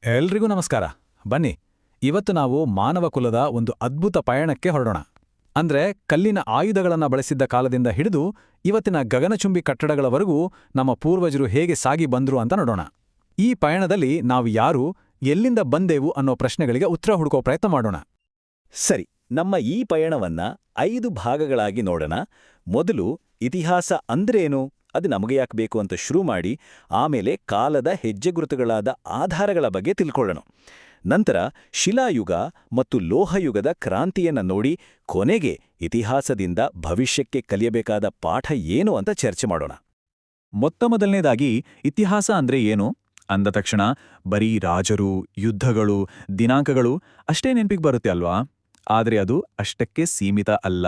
ಎಲ್ರಿಗೂ ನಮಸ್ಕಾರ. ಬನ್ನಿ, ಇವತ್ತು ನಾವು ಮಾನವ ಕುಲದ ಒಂದು ಅದ್ಭುತ ಪಯಣಕ್ಕೆ ಹೊರಡೋಣ. ಅಂದ್ರೆ ಕಲ್ಲಿನ ಆಯುಧಗಳನ್ನ ಬಳಸಿದ್ದ ಕಾಲದಿಂದ ಹಿಡಿದು ಇವತ್ತಿನ ಗಗನಚುಂಬಿ ಕಟ್ಟಡಗಳವರೆಗೂ ನಮ್ಮ ಪೂರ್ವಜರು ಹೇಗೆ ಸಾಗಿ ಬಂದ್ರು ಅಂತ ನೋಡೋಣ. ಈ ಪಯಣದಲ್ಲಿ ನಾವು ಯಾರು, ಎಲ್ಲಿಂದ ಬಂದೆವು ಅನ್ನೋ ಪ್ರಶ್ನೆಗಳಿಗೆ ಉತ್ತರ ಹುಡುಕೋ ಪ್ರಯತ್ನ ಮಾಡೋಣ. ಸರಿ, ನಮ್ಮ ಈ ಪಯಣವನ್ನ 5 ಭಾಗಗಳಾಗಿ ನೋಡೋಣ. ಮೊದಲು ಇತಿಹಾಸ ಅಂದ್ರೇನು, ಅದು ನಮಗೆ ಯಾಕೆ ಬೇಕು ಅಂತ ಶುರು ಮಾಡಿ, ಆಮೇಲೆ ಕಾಲದ ಹೆಜ್ಜೆಗುರುತುಗಳಾದ ಆಧಾರಗಳ ಬಗ್ಗೆ ತಿಳ್ಕೊಳ್ಳೋಣ. ನಂತರ ಶಿಲಾಯುಗ ಮತ್ತು ಲೋಹಯುಗದ ಕ್ರಾಂತಿಯನ್ನ ನೋಡಿ, ಕೊನೆಗೆ ಇತಿಹಾಸದಿಂದ ಭವಿಷ್ಯಕ್ಕೆ ಕಲಿಯಬೇಕಾದ ಪಾಠ ಏನು ಅಂತ ಚರ್ಚೆ ಮಾಡೋಣ. ಮೊದಲನೇದಾಗಿ ಇತಿಹಾಸ ಅಂದ್ರೆ ಏನು ಅಂದ ತಕ್ಷಣ ಬರೀ ರಾಜರು, ಯುದ್ಧಗಳು, ದಿನಾಂಕಗಳು ಅಷ್ಟೇ ನೆನಪಿಗೆ ಬರುತ್ತೆ ಅಲ್ವಾ? ಆದರೆ ಅದು ಅಷ್ಟಕ್ಕೆ ಸೀಮಿತ ಅಲ್ಲ.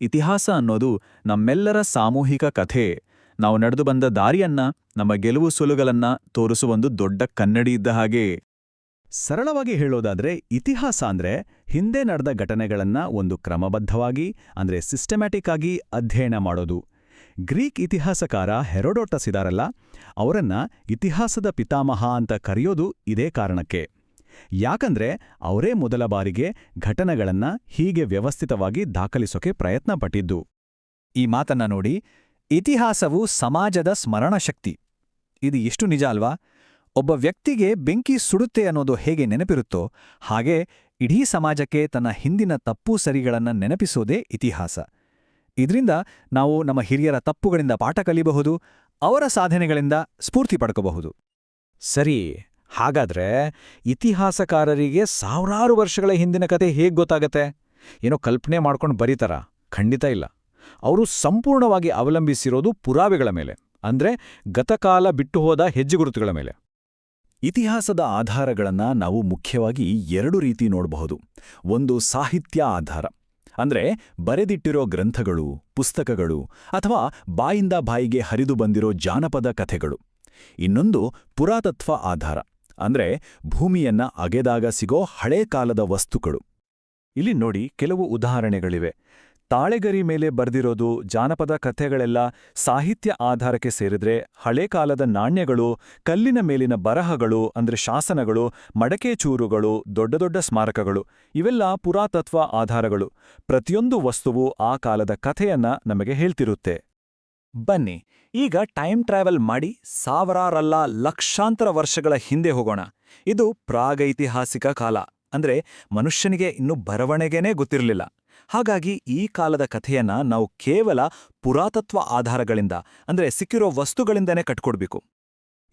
ಇತಿಹಾಸ ಅನ್ನೋದು ನಮ್ಮೆಲ್ಲರ ಸಾಮೂಹಿಕ ಕಥೆ. ನಾವು ನಡೆದು ಬಂದ ದಾರಿಯನ್ನ, ನಮ್ಮ ಗೆಲುವು ಸೋಲುಗಳನ್ನ ತೋರಿಸುವ ಒಂದು ದೊಡ್ಡ ಕನ್ನಡಿ ಇದ್ದ ಹಾಗೆ. ಸರಳವಾಗಿ ಹೇಳೋದಾದ್ರೆ ಇತಿಹಾಸ ಅಂದ್ರೆ ಹಿಂದೆ ನಡೆದ ಘಟನೆಗಳನ್ನ ಒಂದು ಕ್ರಮಬದ್ಧವಾಗಿ ಅಂದ್ರೆ ಸಿಸ್ಟಮ್ಯಾಟಿಕ್ ಆಗಿ ಅಧ್ಯಯನ ಮಾಡೋದು. ಗ್ರೀಕ್ ಇತಿಹಾಸಕಾರ ಹೆರೋಡೋಟಸ್ ಇದಾರಲ್ಲ, ಅವರನ್ನ ಇತಿಹಾಸದ ಪಿತಾಮಹ ಅಂತ ಕರೆಯೋದು ಇದೇ ಕಾರಣಕ್ಕೆ. ಯಾಕಂದ್ರೆ ಅವರೇ ಮೊದಲ ಬಾರಿಗೆ ಘಟನೆಗಳನ್ನ ಹೀಗೆ ವ್ಯವಸ್ಥಿತವಾಗಿ ದಾಖಲಿಸೋಕೆ ಪ್ರಯತ್ನ ಪಟ್ಟಿದ್ದು. ಈ ಮಾತನ್ನ ನೋಡಿ, ಇತಿಹಾಸವು ಸಮಾಜದ ಸ್ಮರಣಶಕ್ತಿ. ಇದು ಎಷ್ಟು ನಿಜ ಅಲ್ವಾ? ಒಬ್ಬ ವ್ಯಕ್ತಿಗೆ ಬೆಂಕಿ ಸುಡುತ್ತೆ ಅನ್ನೋದು ಹೇಗೆ ನೆನಪಿರುತ್ತೋ ಹಾಗೆ ಇಡೀ ಸಮಾಜಕ್ಕೆ ತನ್ನ ಹಿಂದಿನ ತಪ್ಪು ಸರಿಗಳನ್ನ ನೆನಪಿಸೋದೇ ಇತಿಹಾಸ. ಇದರಿಂದ ನಾವು ನಮ್ಮ ಹಿರಿಯರ ತಪ್ಪುಗಳಿಂದ ಪಾಠ ಕಲಿಯಬಹುದು, ಅವರ ಸಾಧನೆಗಳಿಂದ ಸ್ಫೂರ್ತಿ ಪಡ್ಕೋಬಹುದು. ಸರಿ, ಹಾಗಾದ್ರೆ ಇತಿಹಾಸಕಾರರಿಗೆ ಸಾವಿರಾರು ವರ್ಷಗಳ ಹಿಂದಿನ ಕತೆ ಹೇಗ್ ಗೊತ್ತಾಗತ್ತೆ? ಏನೋ ಕಲ್ಪನೆ ಮಾಡ್ಕೊಂಡು ಬರೀತಾರ? ಖಂಡಿತ ಇಲ್ಲ. ಅವರು ಸಂಪೂರ್ಣವಾಗಿ ಅವಲಂಬಿಸಿರೋದು ಪುರಾವೆಗಳ ಮೇಲೆ, ಅಂದ್ರೆ ಗತಕಾಲ ಬಿಟ್ಟು ಹೋದ ಹೆಜ್ಜೆಗುರುತುಗಳ ಮೇಲೆ. ಇತಿಹಾಸದ ಆಧಾರಗಳನ್ನ ನಾವು ಮುಖ್ಯವಾಗಿ 2 ರೀತಿ ನೋಡಬಹುದು. ಒಂದು ಸಾಹಿತ್ಯ ಆಧಾರ, ಅಂದ್ರೆ ಬರೆದಿಟ್ಟಿರೋ ಗ್ರಂಥಗಳು, ಪುಸ್ತಕಗಳು ಅಥವಾ ಬಾಯಿಂದ ಬಾಯಿಗೆ ಹರಿದು ಬಂದಿರೋ ಜಾನಪದ ಕಥೆಗಳು. ಇನ್ನೊಂದು ಪುರಾತತ್ವ ಆಧಾರ, ಅಂದ್ರೆ ಭೂಮಿಯನ್ನ ಅಗೆದಾಗ ಸಿಗೋ ಹಳೇ ಕಾಲದ ವಸ್ತುಗಳು. ಇಲ್ಲಿ ನೋಡಿ, ಕೆಲವು ಉದಾಹರಣೆಗಳಿವೆ. ತಾಳೆಗರಿ ಮೇಲೆ ಬರ್ದಿರೋದು ಜಾನಪದ ಕಥೆಗಳೆಲ್ಲ ಸಾಹಿತ್ಯ ಆಧಾರಕ್ಕೆ ಸೇರಿದ್ರೆ, ಹಳೇ ಕಾಲದ ನಾಣ್ಯಗಳು, ಕಲ್ಲಿನ ಮೇಲಿನ ಬರಹಗಳು ಅಂದ್ರೆ ಶಾಸನಗಳು, ಮಡಕೆ ಚೂರುಗಳು, ದೊಡ್ಡ ದೊಡ್ಡ ಸ್ಮಾರಕಗಳು ಇವೆಲ್ಲ ಪುರಾತತ್ವ ಆಧಾರಗಳು. ಪ್ರತಿಯೊಂದು ವಸ್ತುವು ಆ ಕಾಲದ ಕಥೆಯನ್ನ ನಮಗೆ ಹೇಳ್ತಿರುತ್ತೆ. ಬನ್ನಿ, ಈಗ ಟೈಮ್ ಟ್ರಾವೆಲ್ ಮಾಡಿ ಸಾವಿರಾರಲ್ಲ ಲಕ್ಷಾಂತರ ವರ್ಷಗಳ ಹಿಂದೆ ಹೋಗೋಣ. ಇದು ಪ್ರಾಗೈತಿಹಾಸಿಕ ಕಾಲ, ಅಂದ್ರೆ ಮನುಷ್ಯನಿಗೆ ಇನ್ನೂ ಬರವಣಿಗೆನೇ ಗೊತ್ತಿರಲಿಲ್ಲ. ಹಾಗಾಗಿ ಈ ಕಾಲದ ಕಥೆಯನ್ನ ನಾವು ಕೇವಲ ಪುರಾತತ್ವ ಆಧಾರಗಳಿಂದ, ಅಂದ್ರೆ ಸಿಕ್ಕಿರೋ ವಸ್ತುಗಳಿಂದನೇ ಕಟ್ಕೊಡ್ಬೇಕು.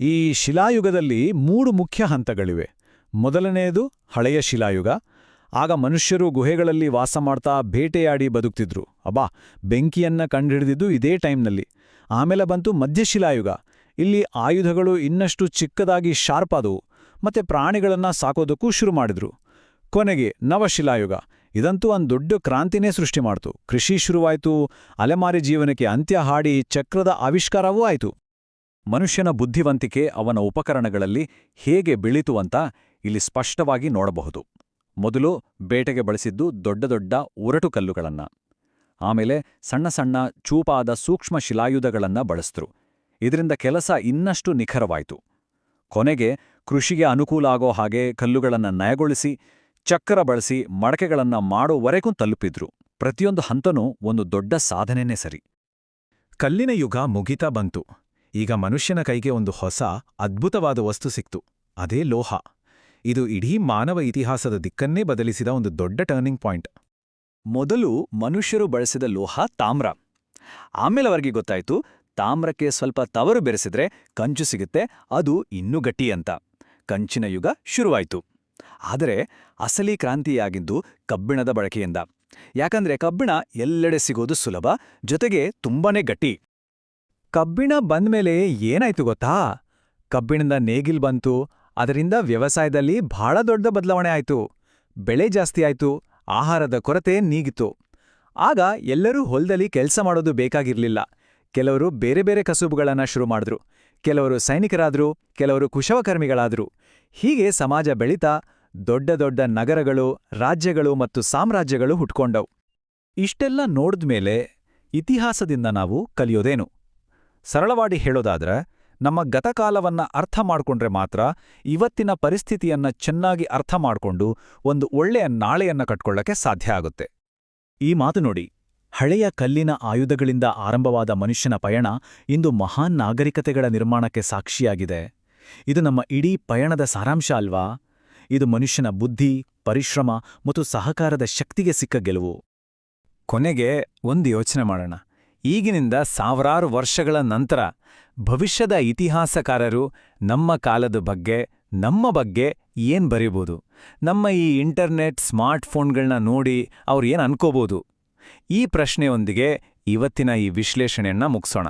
ಈ ಶಿಲಾಯುಗದಲ್ಲಿ 3 ಮುಖ್ಯ ಹಂತಗಳಿವೆ. ಮೊದಲನೆಯದು ಹಳೆಯ ಶಿಲಾಯುಗ. ಆಗ ಮನುಷ್ಯರು ಗುಹೆಗಳಲ್ಲಿ ವಾಸ ಮಾಡ್ತಾ ಬೇಟೆಯಾಡಿ ಬದುಕ್ತಿದ್ರು. ಬೆಂಕಿಯನ್ನ ಕಂಡುಹಿಡಿದಿದ್ದು ಇದೇ ಟೈಮ್ನಲ್ಲಿ. ಆಮೇಲೆ ಬಂತು ಮಧ್ಯಶಿಲಾಯುಗ. ಇಲ್ಲಿ ಆಯುಧಗಳು ಇನ್ನಷ್ಟು ಚಿಕ್ಕದಾಗಿ ಶಾರ್ಪ್ ಆದವು, ಮತ್ತೆ ಪ್ರಾಣಿಗಳನ್ನ ಸಾಕೋದಕ್ಕೂ ಶುರು ಮಾಡಿದ್ರು. ಕೊನೆಗೆ ನವಶಿಲಾಯುಗ. ಇದಂತೂ ಒಂದು ದೊಡ್ಡ ಕ್ರಾಂತಿನೇ ಸೃಷ್ಟಿ ಮಾಡ್ತು. ಕೃಷಿ ಶುರುವಾಯ್ತು, ಅಲೆಮಾರಿ ಜೀವನಕ್ಕೆ ಅಂತ್ಯ ಹಾಡಿ ಚಕ್ರದ ಆವಿಷ್ಕಾರವೂ ಆಯ್ತು. ಮನುಷ್ಯನ ಬುದ್ಧಿವಂತಿಕೆ ಅವನ ಉಪಕರಣಗಳಲ್ಲಿ ಹೇಗೆ ಬೆಳೀತು ಅಂತ ಇಲ್ಲಿ ಸ್ಪಷ್ಟವಾಗಿ ನೋಡಬಹುದು. ಮೊದಲು ಬೇಟೆಗೆ ಬಳಸಿದ್ದು ದೊಡ್ಡ ದೊಡ್ಡ ಉರಟು ಕಲ್ಲುಗಳನ್ನ, ಆಮೇಲೆ ಸಣ್ಣ ಸಣ್ಣ ಚೂಪಾದ ಸೂಕ್ಷ್ಮ ಶಿಲಾಯುಧಗಳನ್ನ ಬಳಸಿದ್ರು. ಇದರಿಂದ ಕೆಲಸ ಇನ್ನಷ್ಟು ನಿಖರವಾಯಿತು. ಕೊನೆಗೆ ಕೃಷಿಗೆ ಅನುಕೂಲ ಆಗೋ ಹಾಗೆ ಕಲ್ಲುಗಳನ್ನ ನಯಗೊಳಿಸಿ ಚಕ್ರ ಬಳಸಿ ಮಡಕೆಗಳನ್ನ ಮಾಡೋವರೆಗೂ ತಲುಪಿದ್ರು. ಪ್ರತಿಯೊಂದು ಹಂತನೂ ಒಂದು ದೊಡ್ಡ ಸಾಧನೆನೇ ಸರಿ. ಕಲ್ಲಿನ ಯುಗ ಮುಗಿತಾ ಬಂತು. ಈಗ ಮನುಷ್ಯನ ಕೈಗೆ ಒಂದು ಹೊಸ ಅದ್ಭುತವಾದ ವಸ್ತು ಸಿಕ್ತು, ಅದೇ ಲೋಹ. ಇದು ಇಡೀ ಮಾನವ ಇತಿಹಾಸದ ದಿಕ್ಕನ್ನೇ ಬದಲಿಸಿದ ಒಂದು ದೊಡ್ಡ ಟರ್ನಿಂಗ್ ಪಾಯಿಂಟ್. ಮೊದಲು ಮನುಷ್ಯರು ಬಳಸಿದ ಲೋಹ ತಾಮ್ರ. ಆಮೇಲೆ ಅವರಿಗೆ ಗೊತ್ತಾಯ್ತು, ತಾಮ್ರಕ್ಕೆ ಸ್ವಲ್ಪ ತವರು ಬೆರೆಸಿದ್ರೆ ಕಂಚು ಸಿಗುತ್ತೆ, ಅದು ಇನ್ನೂ ಗಟ್ಟಿ ಅಂತ. ಕಂಚಿನ ಯುಗ ಶುರುವಾಯಿತು. ಆದರೆ ಅಸಲಿ ಕ್ರಾಂತಿಯಾಗಿದ್ದು ಕಬ್ಬಿಣದ ಬಳಕೆಯಿಂದ. ಯಾಕಂದ್ರೆ ಕಬ್ಬಿಣ ಎಲ್ಲೆಡೆ ಸಿಗೋದು ಸುಲಭ, ಜೊತೆಗೆ ತುಂಬಾನೇ ಗಟ್ಟಿ. ಕಬ್ಬಿಣ ಬಂದ್ಮೇಲೆ ಏನಾಯ್ತು ಗೊತ್ತಾ? ಕಬ್ಬಿಣದ ನೇಗಿಲ್ ಬಂತು. ಅದರಿಂದ ವ್ಯವಸಾಯದಲ್ಲಿ ಬಹಳ ದೊಡ್ಡ ಬದಲಾವಣೆ ಆಯ್ತು. ಬೆಳೆ ಜಾಸ್ತಿ ಆಯ್ತು, ಆಹಾರದ ಕೊರತೆ ನೀಗಿತು. ಆಗ ಎಲ್ಲರೂ ಹೊಲದಲ್ಲಿ ಕೆಲಸ ಮಾಡೋದು ಬೇಕಾಗಿರ್ಲಿಲ್ಲ. ಕೆಲವರು ಬೇರೆ ಬೇರೆ ಕಸುಬುಗಳನ್ನ ಶುರು ಮಾಡಿದ್ರು. ಕೆಲವರು ಸೈನಿಕರಾದ್ರು, ಕೆಲವರು ಕುಶಲಕರ್ಮಿಗಳಾದ್ರು. ಹೀಗೆ ಸಮಾಜ ಬೆಳೀತಾ ದೊಡ್ಡ ದೊಡ್ಡ ನಗರಗಳು, ರಾಜ್ಯಗಳು ಮತ್ತು ಸಾಮ್ರಾಜ್ಯಗಳು ಹುಟ್ಕೊಂಡವು. ಇಷ್ಟೆಲ್ಲ ನೋಡಿದ್ಮೇಲೆ ಇತಿಹಾಸದಿಂದ ನಾವು ಕಲಿಯೋದೇನು? ಸರಳವಾಗಿ ಹೇಳೋದಾದ್ರೆ, ನಮ್ಮ ಗತಕಾಲವನ್ನ ಅರ್ಥ ಮಾಡ್ಕೊಂಡ್ರೆ ಮಾತ್ರ ಇವತ್ತಿನ ಪರಿಸ್ಥಿತಿಯನ್ನ ಚೆನ್ನಾಗಿ ಅರ್ಥ ಮಾಡ್ಕೊಂಡು ಒಂದು ಒಳ್ಳೆಯ ನಾಳೆಯನ್ನ ಕಟ್ಕೊಳ್ಳಕ್ಕೆ ಸಾಧ್ಯ ಆಗುತ್ತೆ. ಈ ಮಾತು ನೋಡಿ, ಹಳೆಯ ಕಲ್ಲಿನ ಆಯುಧಗಳಿಂದ ಆರಂಭವಾದ ಮನುಷ್ಯನ ಪಯಣ ಇಂದು ಮಹಾನ್ ನಾಗರಿಕತೆಗಳ ನಿರ್ಮಾಣಕ್ಕೆ ಸಾಕ್ಷಿಯಾಗಿದೆ. ಇದು ನಮ್ಮ ಇಡೀ ಪಯಣದ ಸಾರಾಂಶ ಅಲ್ವಾ? ಇದು ಮನುಷ್ಯನ ಬುದ್ಧಿ, ಪರಿಶ್ರಮ ಮತ್ತು ಸಹಕಾರದ ಶಕ್ತಿಗೆ ಸಿಕ್ಕ ಗೆಲುವು. ಕೊನೆಗೆ ಒಂದು ಯೋಚನೆ ಮಾಡೋಣ. ಈಗಿನಿಂದ ಸಾವಿರಾರು ವರ್ಷಗಳ ನಂತರ ಭವಿಷ್ಯದ ಇತಿಹಾಸಕಾರರು ನಮ್ಮ ಕಾಲದ ಬಗ್ಗೆ, ನಮ್ಮ ಬಗ್ಗೆ ಏನ್ ಬರೀಬೋದು? ನಮ್ಮ ಈ ಇಂಟರ್ನೆಟ್, ಸ್ಮಾರ್ಟ್ಫೋನ್ಗಳನ್ನ ನೋಡಿ ಅವ್ರು ಏನ್ ಅನ್ಕೋಬೋದು? ಈ ಪ್ರಶ್ನೆಯೊಂದಿಗೆ ಇವತ್ತಿನ ಈ ವಿಶ್ಲೇಷಣೆಯನ್ನ ಮುಗಿಸೋಣ.